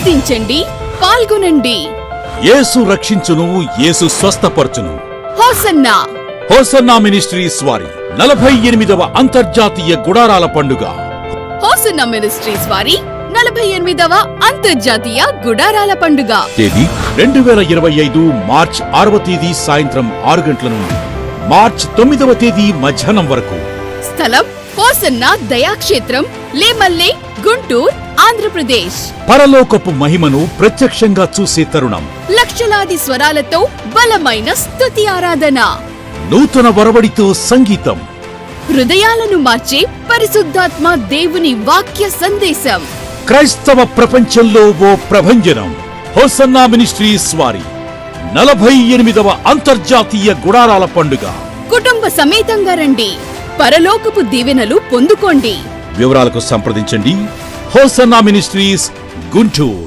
ఆనందించండి, పాల్గొనండి. యేసు రక్షించును, యేసు స్వస్థపరచును. హోసన్నా హోసన్నా మినిస్ట్రీస్ వారి 48వ అంతర్జాతీయ గుడారాల పండుగ. హోసన్నా మినిస్ట్రీస్ వారి 48వ అంతర్జాతీయ గుడారాల పండుగ. తేదీ 2025 మార్చ్ 6వ తేదీ సాయంత్రం 6 గంటల నుండి మార్చ్ 9వ తేదీ మధ్యాహ్నం వరకు. స్థలం హోసన్నా దయాక్షేత్రం, లేమల్లె, గుంటూరు, ఆంధ్రప్రదేశ్. పరలోకపు మహిమను ప్రత్యక్షంగా చూసే తరుణం. లక్షలాది స్వరాలతో బలమైన స్తుతి ఆరాధన. నూతన వరవడితో సంగీతం. హృదయాలను మార్చే పరిశుద్ధాత్మ దేవుని వాక్య సందేశం. క్రైస్తవ ప్రపంచంలో ఓ ప్రభంజనం. హోసన్నా మినిస్ట్రీస్ వారి 48వ అంతర్జాతీయ గుడారాల పండుగ. కుటుంబ సమేతంగా రండి, పరలోకపు దీవెనలు పొందుకోండి. వివరాలకు సంప్రదించండి. Hosanna ministries, Guntur.